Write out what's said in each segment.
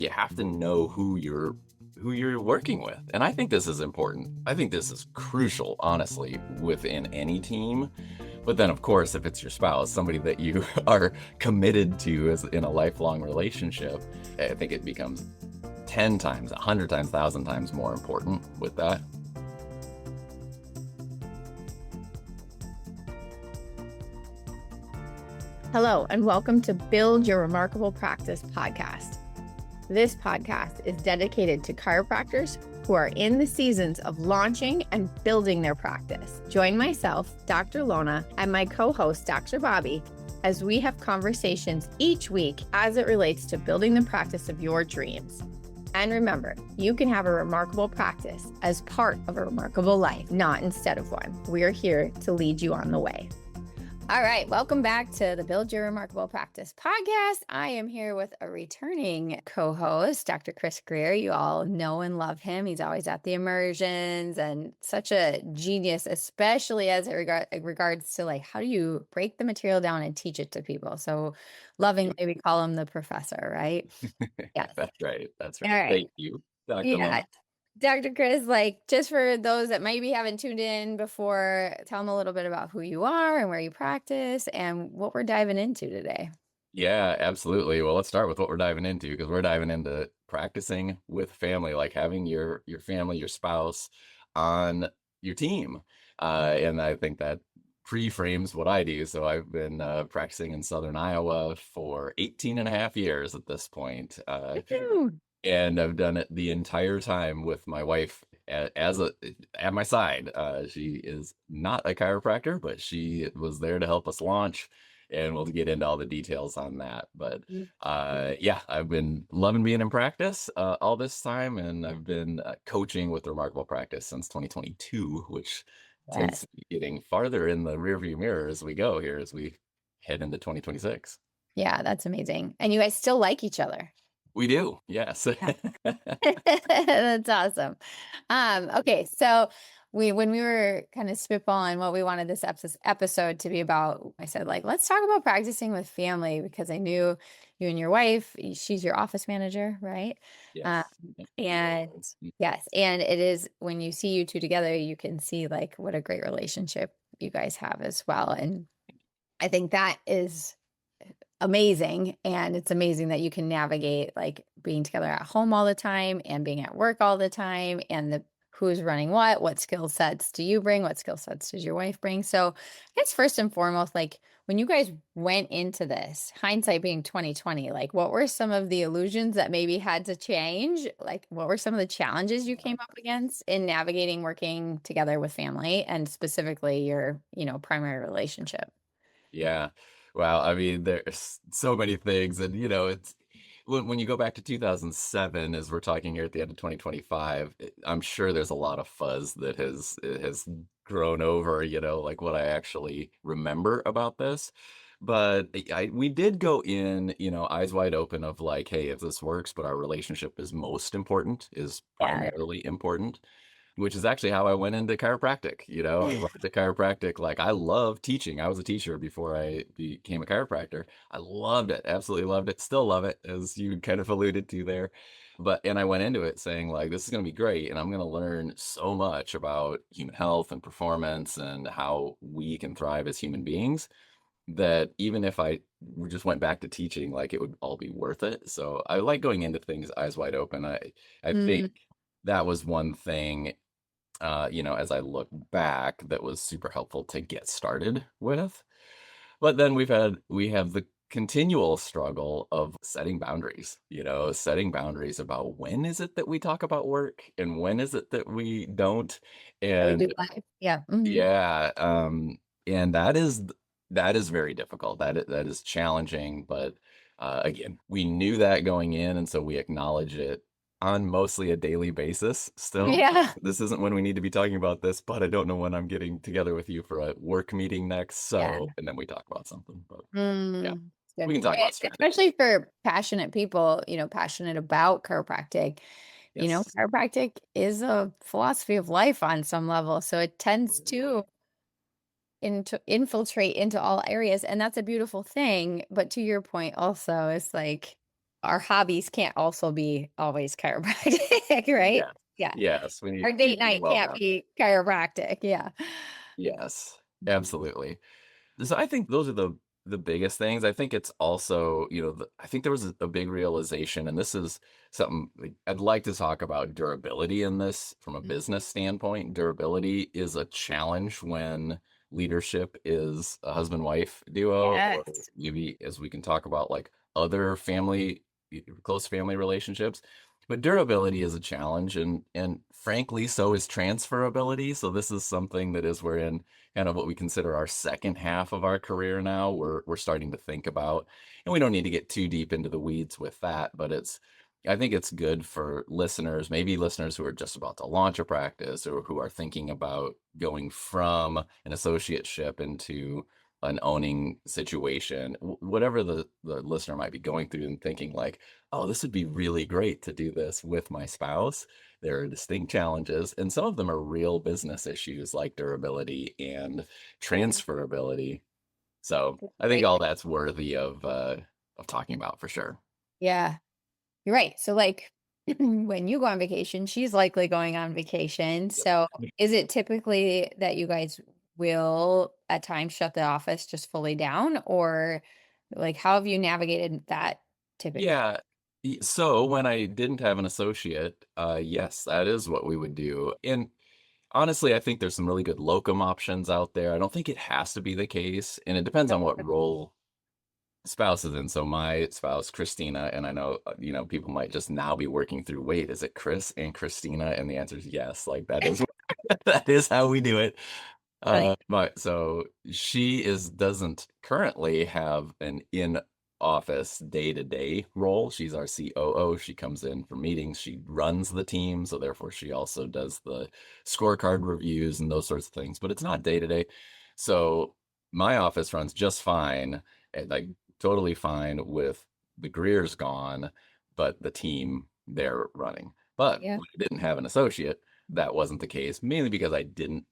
you have to know who you're working with. And I think this is important. I think this is crucial, honestly, within any team. But then, of course, if it's your spouse, somebody that you are committed to as in a lifelong relationship, I think it becomes 10 times, 100 times, 1,000 times more important with that. Hello, and welcome to Build Your Remarkable Practice podcast. This podcast is dedicated to chiropractors who are in the seasons of launching and building their practice. Join myself, Dr. Lona, and my co-host, Dr. Bobby, as we have conversations each week as it relates to building the practice of your dreams. And remember, you can have a remarkable practice as part of a remarkable life, not instead of one. We're here to lead you on the way. All right, welcome back to the Build Your Remarkable Practice podcast. I am here with a returning co-host, Dr. Chris Grier. You all know and love him. He's always at the immersions and such a genius, especially as it regards to like, how do you break the material down and teach it to people? So lovingly, we call him the professor, right? Yes. That's right. That's All right. right. Thank you, Dr. Yeah. Lona. Dr. Chris, like just for those that maybe haven't tuned in before, tell them a little bit about who you are and where you practice and what we're diving into today. Yeah, absolutely. Well, let's start with what we're diving into because we're diving into practicing with family, like having your family, your spouse on your team. And I think that pre-frames what I do. So I've been practicing in Southern Iowa for 18 and a half years at this point. Woo! And I've done it the entire time with my wife at my side. She is not a chiropractor, but she was there to help us launch, and we'll get into all the details on that. But yeah, I've been loving being in practice all this time, and I've been coaching with Remarkable Practice since 2022, which tends Yes. to be getting farther in the rearview mirror as we go here as we head into 2026. Yeah, that's amazing. And you guys still like each other. We do, yes. Yeah. That's awesome. Okay, so when we were kind of spitballing what we wanted this episode to be about, I said like, let's talk about practicing with family because I knew you and your wife, she's your office manager, right? Um, Yes. Yep. and yes, and it is when you see you two together, you can see like what a great relationship you guys have as well. And I think that is amazing. And it's amazing that you can navigate like being together at home all the time and being at work all the time and the who's running what skill sets do you bring, what skill sets does your wife bring. So I guess first and foremost, like when you guys went into this, hindsight being 2020, like what were some of the illusions that maybe had to change? Like what were some of the challenges you came up against in navigating working together with family and specifically your, primary relationship? Yeah. Wow. I mean, there's so many things, and it's when you go back to 2007, as we're talking here at the end of 2025, I'm sure there's a lot of fuzz that has grown over, like what I actually remember about this. But we did go in, eyes wide open of like, hey, if this works, but our relationship is most important, is Yeah. primarily important. Which is actually how I went into chiropractic. I went to chiropractic. Like I love teaching. I was a teacher before I became a chiropractor. I loved it. Absolutely loved it. Still love it, as you kind of alluded to there. And I went into it saying like, this is going to be great. And I'm going to learn so much about human health and performance and how we can thrive as human beings that even if I just went back to teaching, like it would all be worth it. So I like going into things eyes wide open. I think Mm, that was one thing as I look back, that was super helpful to get started with. But then we have the continual struggle of setting boundaries, setting boundaries about when is it that we talk about work and when is it that we don't. that we do And live. Yeah. Mhm. yeah, and that is very difficult. That is challenging, but again, we knew that going in, and so we acknowledge it on mostly a daily basis still. Yeah. This isn't when we need to be talking about this, but I don't know when I'm getting together with you for a work meeting next. Yeah. So, and then we talk about something, but yeah, It's good. we can talk about strategy. Especially for passionate people, passionate about chiropractic. Yes. Chiropractic is a philosophy of life on some level. So it tends to infiltrate into all areas. And that's a beautiful thing. But to your point also, it's like our hobbies can't also be always chiropractic, right? Yeah. Yeah. Yes, we need Our to keep date them night well can't balanced. be chiropractic. Yeah. Yes, Mhm. absolutely. So I think those are the biggest things. I think it's also, I think there was a big realization, and this is something like, I'd like to talk about durability in this from a business standpoint. Durability is a challenge when leadership is a husband-wife duo, or Yes. maybe as we can talk about like other family, close family relationships. But durability is a challenge, and frankly, so is transferability. So this is something that is we're in kind of what we consider our second half of our career now. We're starting to think about, and we don't need to get too deep into the weeds with that, but I think it's good for listeners, maybe listeners who are just about to launch a practice or who are thinking about going from an associateship into an owning situation, whatever the listener might be going through and thinking like, oh, this would be really great to do this with my spouse. There are distinct challenges, and some of them are real business issues like durability and transferability. So I think Great. all that's worthy of talking about for sure. Yeah. You're right. So, like, when you go on vacation, she's likely going on vacation. Yep. So, is it typically that you guys will at times shut the office just fully down, or like how have you navigated that typically? Yeah. So when I didn't have an associate, yes, that is what we would do. And honestly, I think there's some really good locum options out there. I don't think it has to be the case, and it depends on what role spouse is in. So my spouse, Christina, and I know, people might just now be working through, wait, is it Chris and Christina? And the answer is yes. Like that is that is how we do it. Right. But so she doesn't currently have an in-office day-to-day role. She's our COO. She comes in for meetings. She runs the team, so therefore she also does the scorecard reviews and those sorts of things. But it's not day-to-day. So my office runs just fine, and like totally fine with the Griers gone, but the team they're running. But Yeah. when I didn't have an associate, that wasn't the case, mainly because I didn't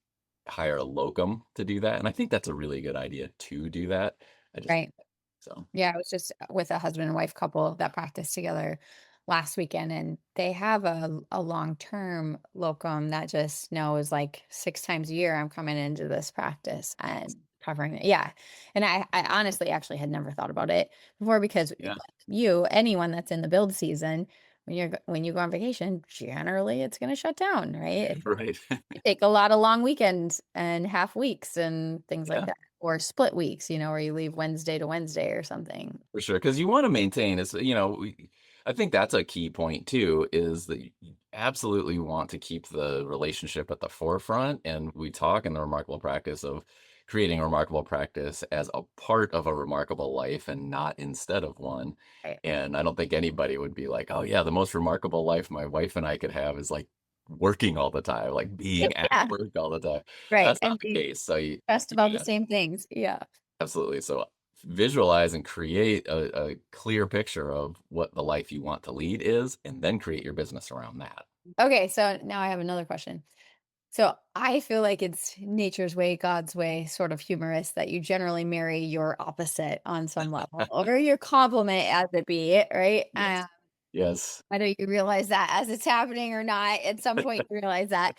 hire a locum to do that, and I think that's a really good idea to do that. I just Right. so Yeah, I was just with a husband and wife couple that practiced together last weekend, and they have a long-term locum that just knows like 6 times a year I'm coming into this practice and covering it. Yeah. And I honestly actually had never thought about it before because yeah, anyone that's in the build season, when you go on vacation, generally it's going to shut down, right? right. Take a lot of long weekends and half weeks and things like Yeah. that, or split weeks, where you leave Wednesday to Wednesday or something. For sure, because you wanna maintain is, I think that's a key point too, is that you absolutely want to keep the relationship at the forefront, and we talk in the remarkable practice of creating a remarkable practice as a part of a remarkable life and not instead of one, Right. and I don't think anybody would be like, "Oh, yeah, the most remarkable life my wife and I could have is, like, working all the time, like, being at Yeah, work all the time." right, That's not and the be case, so stressed you about the gotta same things. Yeah. absolutely. So visualize and create a clear picture of what the life you want to lead is, and then create your business around that. Okay, so now I have another question. So I feel like it's nature's way, God's way, sort of humorous that you generally marry your opposite on some level, or your complement as it be, right? Yes. Yes. Whether you realize that as it's happening or not, at some point you realize that.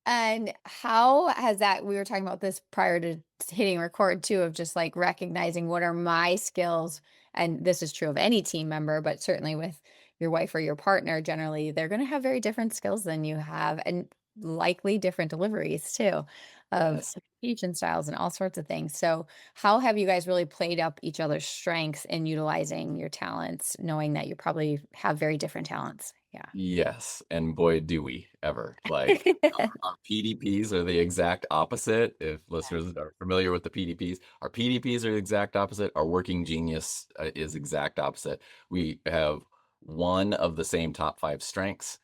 And how has that we were talking about this prior to hitting record too, of just like recognizing what are my skills, and this is true of any team member, but certainly with your wife or your partner, generally they're going to have very different skills than you have, and likely different deliveries too of Yes. communication styles and all sorts of things. So how have you guys really played up each other's strengths in utilizing your talents, knowing that you probably have very different talents? Yeah. Yes. And boy, do we ever. Like our PDPs are the exact opposite. If listeners are familiar with the PDPs, our PDPs are the exact opposite. Our working genius is exact opposite. We have one of the same top five strengths,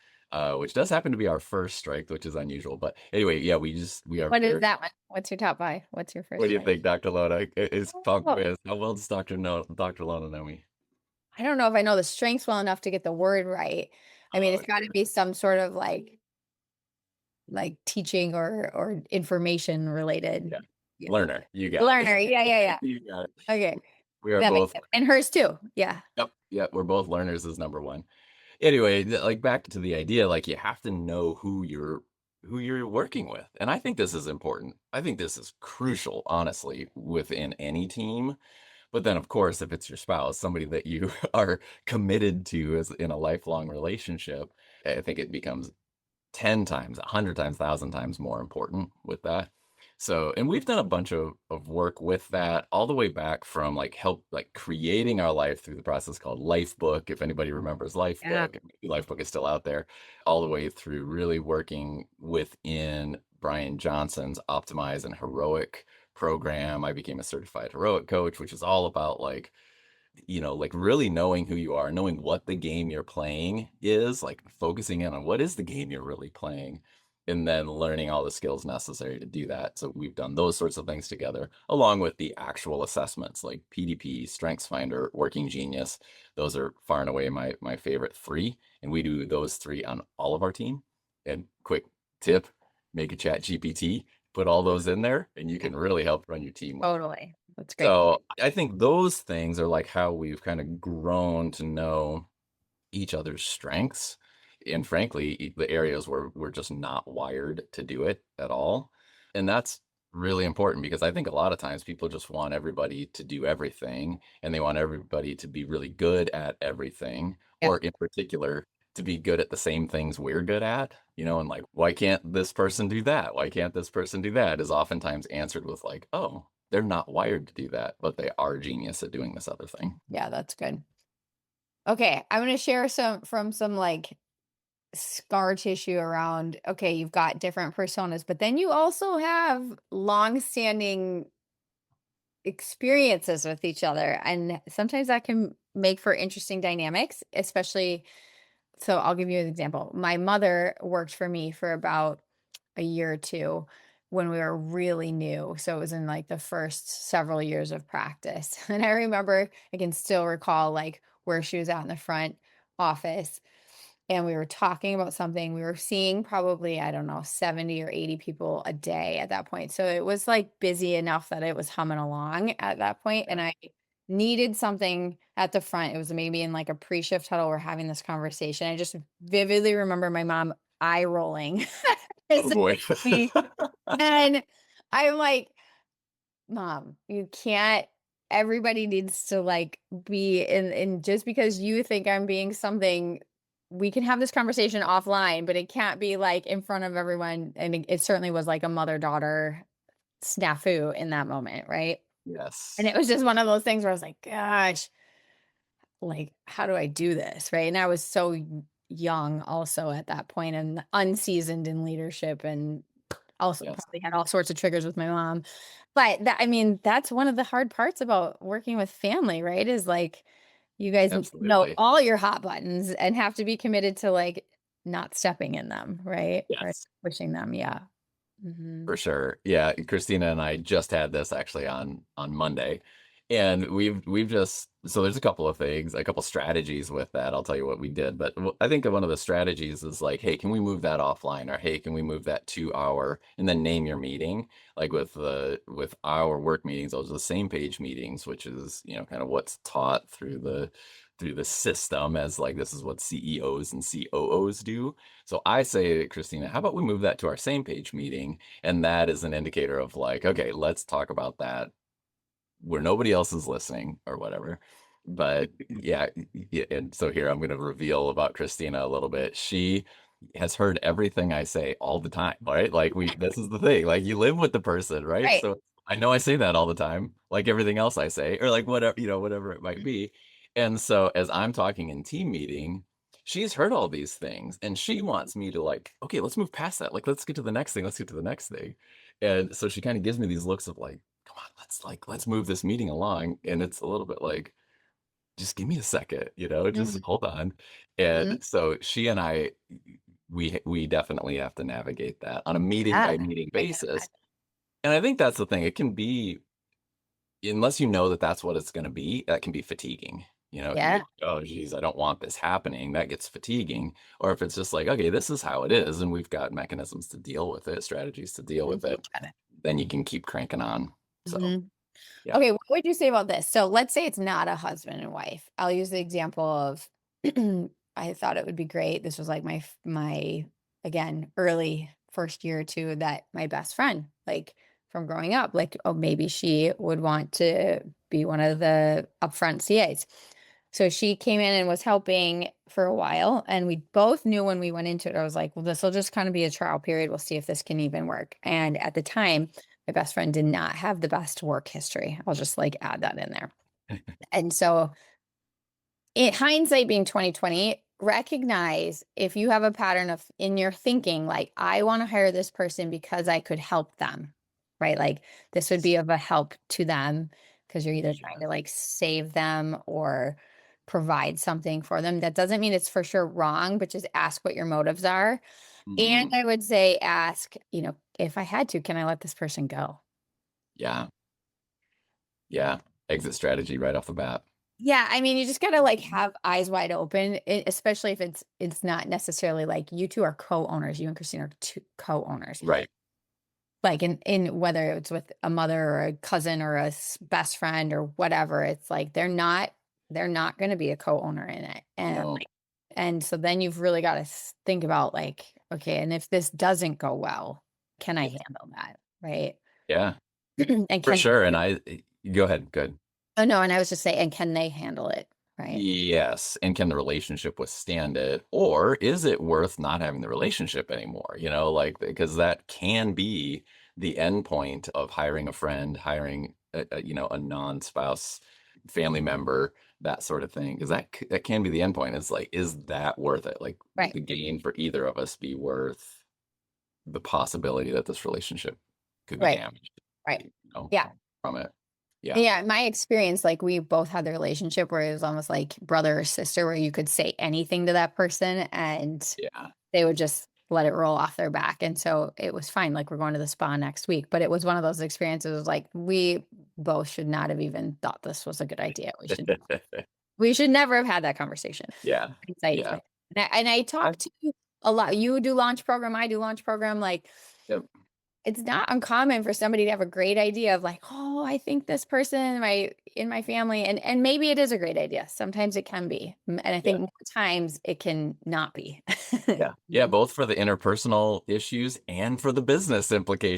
which does happen to be our first strength, which is unusual. But anyway, yeah, we are What is very. that one? What's your top 5? What's your What first do you strength? think, Dr. Lona? It's punk Oh, quiz. How well does Dr. Lona know me? I don't know if I know the strengths well enough to get the word right. I mean, Oh, it's got to sure. be some sort of like teaching or information related. Yeah. Yeah. Learner, you got it. Learner. Yeah, yeah, yeah. You got it. Okay. We are That makes both sense. And hers too. Yeah. yep, yep, we're both learners is number 1. Anyway, like, back to the idea, like, you have to know who you're working with, and I think this is important. I think this is crucial, honestly, within any team, but then, of course, if it's your spouse, somebody that you are committed to as in a lifelong relationship, I think it becomes 10 times, 100 times, 1,000 times more important with that. So, and we've done a bunch of work with that all the way back from like help, like creating our life through the process called Lifebook. If anybody remembers Yeah. Lifebook, Lifebook is still out there, all the way through really working within Brian Johnson's Optimize and Heroic program. I became a certified heroic coach, which is all about like like really knowing who you are, knowing what the game you're playing is, like focusing in on what is the game you're really playing, and then learning all the skills necessary to do that. So we've done those sorts of things together, along with the actual assessments like PDP, Strengths Finder, Working Genius. Those are far and away my favorite 3, and we do those 3 on all of our team. And quick tip, make a chat GPT, put all those in there, and you can really help run your team. Totally. That's great. So, I think those things are, like, how we've kinda grown to know each other's strengths, and frankly, the areas where we're just not wired to do it at all, and that's really important because I think a lot of times people just want everybody to do everything, and they want everybody to be really good at everything, Yeah. or in particular, to be good at the same things we're good at, and like, "Why can't this person do that? Why can't this person do that?" is oftentimes answered with like, "Oh, they're not wired to do that, but they are genius at doing this other thing." Yeah, that's good. Okay, I'm gonna share some like scar tissue around, okay, you've got different personas, but then you also have long-standing experiences with each other. And sometimes that can make for interesting dynamics, especially. So I'll give you an example. My mother worked for me for about a year or two when we were really new. So it was in like the first several years of practice. And I remember, I can still recall like where she was out in the front office and we were talking about something. We were seeing probably, I don't know, 70 or 80 people a day at that point. So it was like busy enough that it was humming along at that point. Yeah. And I needed something at the front. It was maybe in like a pre-shift huddle. We're having this conversation. I just vividly remember my mom eye rolling. Oh, boy. And I'm like, Mom, you can't, everybody needs to like be in just because you think I'm being something, we can have this conversation offline, but it can't be like in front of everyone. And it certainly was like a mother-daughter snafu in that moment, right? And Yes. it was just one of those things where I was like, gosh, like, how do I do this? Right. And I was so young also at that point and unseasoned in leadership and also Yes. probably had all sorts of triggers with my mom. But that, I mean, that's one of the hard parts about working with family, right? Is like you guys know Absolutely. all your hot buttons and have to be committed to like not stepping in them, right? Or Yes. pushing them. Yeah. Hmm. For sure. Yeah, Christina and I just had this actually on Monday. And we've just so there's a couple of things, a couple strategies with that. I'll tell you what we did, but I think one of the strategies is like, hey, can we move that offline or hey, can we move that to our and then name your meeting? Like with our work meetings, those are the same page meetings, which is, kind of what's taught through the system as like this is what CEOs and COOs do. So I say, Christina, how about we move that to our same page meeting? And that is an indicator of like, okay, let's talk about that where nobody else is listening or whatever. But yeah, and so here I'm going to reveal about Christina a little bit. She has heard everything I say all the time, right? Like this is the thing, like you live with the person, right? Right. So I know I say that all the time, like everything else I say, or like whatever, whatever it might be. And so as I'm talking in team meeting, she's heard all these things and she wants me to like, okay, let's move past that. Like, let's get to the next thing. Let's get to the next thing. And so she kind of gives me these looks of like, come on, let's move this meeting along. And it's a little bit like, just give me a second, just Mhm. hold on. Mhm. And so she and I, we definitely have to navigate that on a meeting Yeah. by meeting I can basis. imagine. And I think that's the thing. It can be, unless you know that that's what it's going to be, that can be fatiguing. It can be Yeah. like, oh, geez, I don't want this happening. That gets fatiguing. Or if it's just like, okay, this is how it is, and we've got mechanisms to deal with it, strategies to deal with Mhm. it, then you can keep cranking on. So, Mhm. Yeah. Okay, what would you say about this? So let's say it's not a husband and wife. I'll use the example of I thought it would be great. This was like my again, early first year or two that my best friend, like from growing up, like, oh, maybe she would want to be one of the upfront CAs. So she came in and was helping for a while. And we both knew when we went into it, I was like, well, this will just kind of be a trial period. We'll see if this can even work. And at the time, my best friend did not have the best work history. I'll just like add that in there. And so, in hindsight being 2020, recognize if you have a pattern of in your thinking, like, I want to hire this person because I could help them, right? Like, this would be of a help to them because you're either trying Yeah. to like save them or provide something for them. That doesn't mean it's for sure wrong, but just ask what your motives are. And Mhm. I would say, ask, if I had to, can I let this person go? Yeah. Yeah. Exit strategy right off the bat. Yeah, I mean, you just gotta like have eyes wide open, especially if it's not necessarily like you two are co-owners. You and Christine are two co-owners. Right. Like in whether it's with a mother or a cousin or a best friend or whatever, it's like they're not going to be a co-owner in it, and No. like, and so then you've really got to think about like, okay, and if this doesn't go well, can I Yeah. handle that, right? Yeah. And For can sure. And go ahead. Good. oh no, and I was just saying, and can they handle it, right? Yes. And can the relationship withstand it? Or is it worth not having the relationship anymore? Like, because that can be the end point of hiring a friend, hiring a non-spouse family member, that sort of thing. Because that can be the end point. It's like, is that worth it? Like, Right, the gain for either of us be worth the possibility that this relationship could be right, damaged, right. you know, Yeah. from it? Yeah. Yeah, my experience, like we both had the relationship where it was almost like brother or sister, where you could say anything to that person and Yeah. they would just let it roll off their back. And so it was fine. Like we're going to the spa next week, but it was one of those experiences like we both should not have even thought this was a good idea. We should never have had that conversation. Yeah. Hindsight, Yeah. and I I talk to a lot. You do launch program, I do launch program. Like Yep. it's not uncommon for somebody to have a great idea of like, oh, I think this person in my family, and maybe it is a great idea. Sometimes it can be, and I Yeah. think more times it can not be. Yeah. Yeah, both for the interpersonal issues and for the business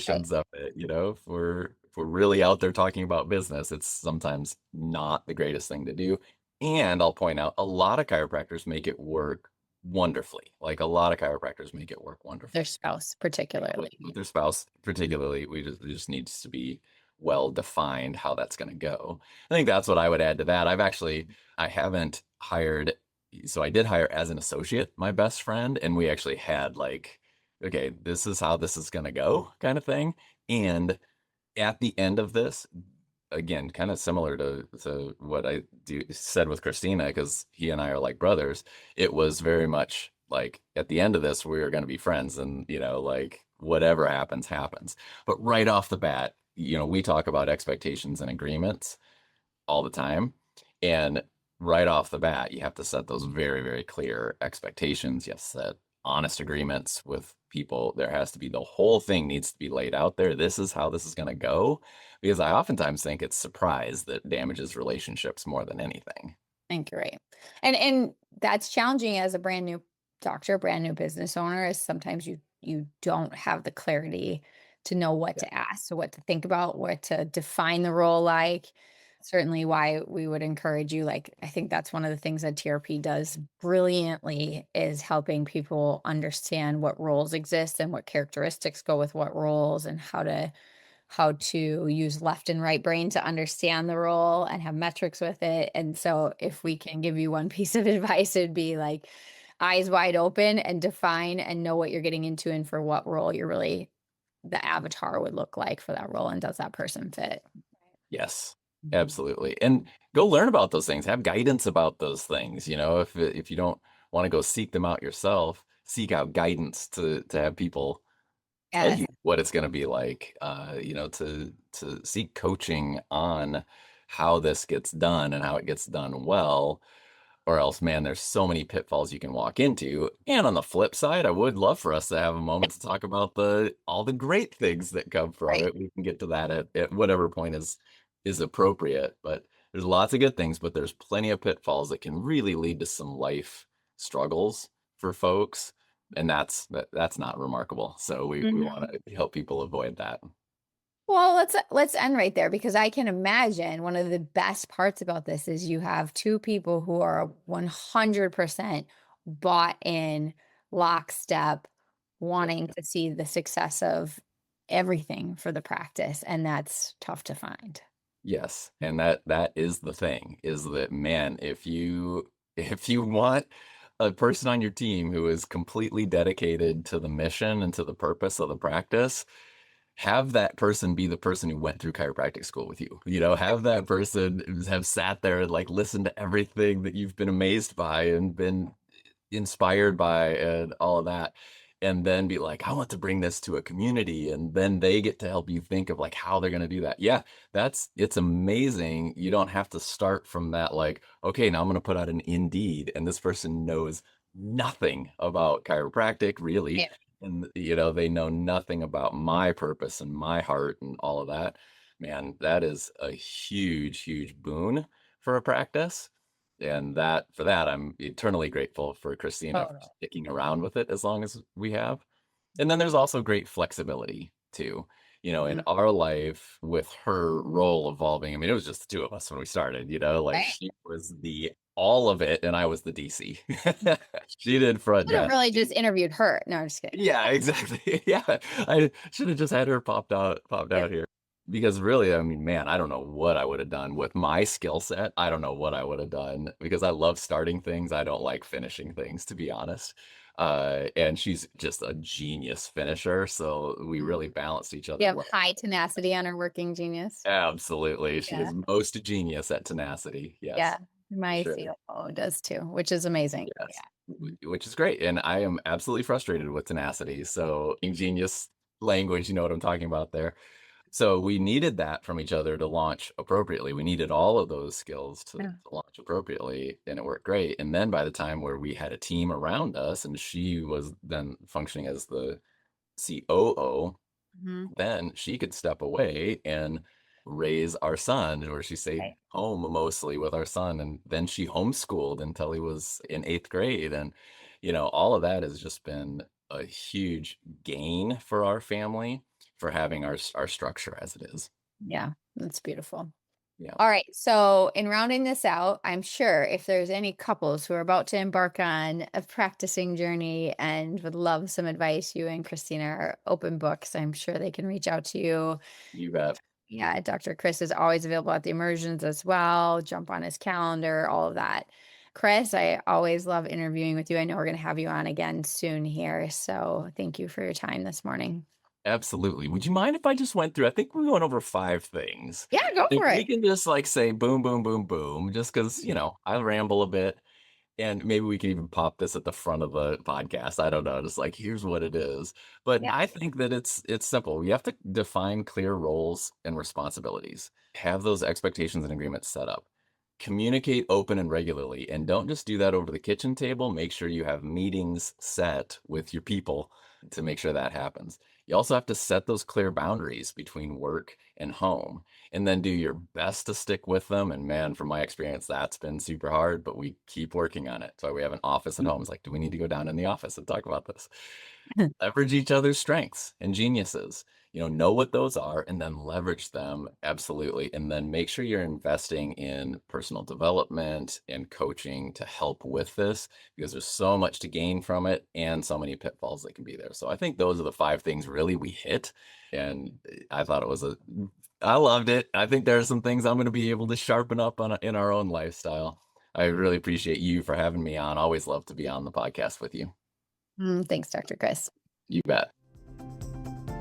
Right. implications of it, if we're really out there talking about business, it's sometimes not the greatest thing to do. And I'll point out a lot of chiropractors make it work wonderfully. Like, a lot of chiropractors make it work Their wonderfully. spouse, Yeah, with particularly. their spouse particularly, it just needs to be well defined how that's gonna go. I think that's what I would add to that. I haven't hired so I did hire as an associate my best friend, and we actually had, like, "Okay, this is how this is gonna go," kinda thing, and at the end of this, again, kinda similar to what I said with Christina, because he and I are like brothers, it was very much like, at the end of this, we're gonna be friends and, like, whatever happens, happens. But right off the bat, we talk about expectations and agreements all the time, and right off the bat, you have to set those very, very clear expectations. You have to set honest agreements with people. There has to be the whole thing needs to be laid out there. This is how this is gonna go, because I oftentimes think it's surprise that damages relationships more than anything. I think you're right. And that's challenging as a brand new doctor, brand new business owner, is sometimes you don't have the clarity to know what Yeah. to ask, so what to think about, what to define the role like. Certainly why we would encourage you. Like, I think that's one of the things that TRP does brilliantly is helping people understand what roles exist and what characteristics go with what roles and how to use left and right brain to understand the role and have metrics with it. And so if we can give you one piece of advice, it'd be like eyes wide open and define and know what you're getting into and for what role you're really the avatar would look like for that role and does that person fit. Yes, Mhm. absolutely, and go learn about those things, have guidance about those things, if you don't wanna go seek them out yourself, seek out guidance to have people tell Yes, you what it's gonna be like, to seek coaching on how this gets done and how it gets done well, or else, man, there's so many pitfalls you can walk into. And on the flip side, I would love for us to have a moment to talk about the all the great things that come from right. it. We can get to that at whatever point is is appropriate. But there's lots of good things, but there's plenty of pitfalls that can really lead to some life struggles for folks. And that's not remarkable. So we want to help people avoid that. Well, let's end right there because I can imagine one of the best parts about this is you have two people who are 100% bought in, lockstep, wanting to see the success of everything for the practice, and that's tough to find. Yes, and that is the thing, is that, man, if you want a person on your team who is completely dedicated to the mission and to the purpose of the practice, have that person be the person who went through chiropractic school with you. Have that person have sat there and like listened to everything that you've been amazed by and been inspired by and all of that. And then be like, I want to bring this to a community. And then they get to help you think of like how they're going to do that. Yeah, it's amazing. You don't have to start from that, like, okay, now I'm going to put out an Indeed. And this person knows nothing about chiropractic, really. Yeah. And, they know nothing about my purpose and my heart and all of that. Man, that is a huge, huge boon for a practice. And for that, I'm eternally grateful for Christina for Totally. sticking around with it as long as we have. And then there's also great flexibility too. In Mhm. our life with her role evolving. I mean, it was just the two of us when we started, like Right. she was the all of it and I was the DC. She did front Could have desk. really just interviewed her. No, I'm just kidding. Yeah, exactly. Yeah. I should have just had her popped Yeah. out here. Because really, I mean, man, I don't know what I would have done with my skill set. I don't know what I would have done because I love starting things. I don't like finishing things, to be honest. And she's just a genius finisher. So we really balanced each You other have well. high tenacity on her working genius. Absolutely. She Yeah. is most genius at tenacity. Yeah. Yes, for My sure. COO does too, which is amazing. Yes, Yeah. which is great, and I am absolutely frustrated with tenacity, so ingenious language, you know what I'm talking about there. So we needed that from each other to launch appropriately. We needed all of those skills to Yeah. launch appropriately, and it worked great, and then by the time where we had a team around us and she was then functioning as the COO, Mhm. then she could step away and raise our son, or she stayed Right. home mostly with our son. And then she homeschooled until he was in eighth grade. And, all of that has just been a huge gain for our family for having our structure as it is. Yeah. That's beautiful. Yeah. All right. So, in rounding this out, I'm sure if there's any couples who are about to embark on a practicing journey and would love some advice, you and Christina are open books. I'm sure they can reach out to you. You bet. Yeah. Dr. Chris is always available at the immersions as well. Jump on his calendar, all of that. Chris, I always love interviewing with you. I know we're going to have you on again soon here. So, thank you for your time this morning. Absolutely. Would you mind if I just went through? I think we went over 5 things. Yeah, go If for we it. can just like say boom, boom, boom, boom, just because, I ramble a bit. And maybe we can even pop this at the front of the podcast. I don't know. Just like, here's what it is. But Yeah. I think that it's simple. You have to define clear roles and responsibilities. Have those expectations and agreements set up. Communicate open and regularly. And don't just do that over the kitchen table. Make sure you have meetings set with your people to make sure that happens. You also have to set those clear boundaries between work and home and then do your best to stick with them. And man, from my experience, that's been super hard, but we keep working on it. So we have an office at home. It's like, do we need to go down in the office and talk about this? Leverage each other's strengths and geniuses. Know what those are and then leverage them absolutely. And then make sure you're investing in personal development and coaching to help with this because there's so much to gain from it and so many pitfalls that can be there. So I think those are the 5 things really we hit. And I thought I loved it. I think there are some things I'm going to be able to sharpen up in our own lifestyle. I really appreciate you for having me on. Always love to be on the podcast with you. Thanks, Dr. Chris. You bet.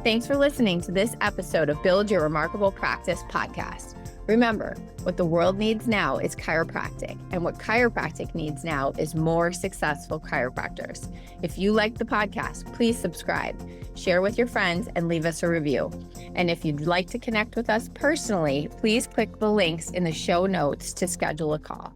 Thanks for listening to this episode of Build Your Remarkable Practice podcast. Remember, what the world needs now is chiropractic, and what chiropractic needs now is more successful chiropractors. If you like the podcast, please subscribe, share with your friends, and leave us a review. And if you'd like to connect with us personally, please click the links in the show notes to schedule a call.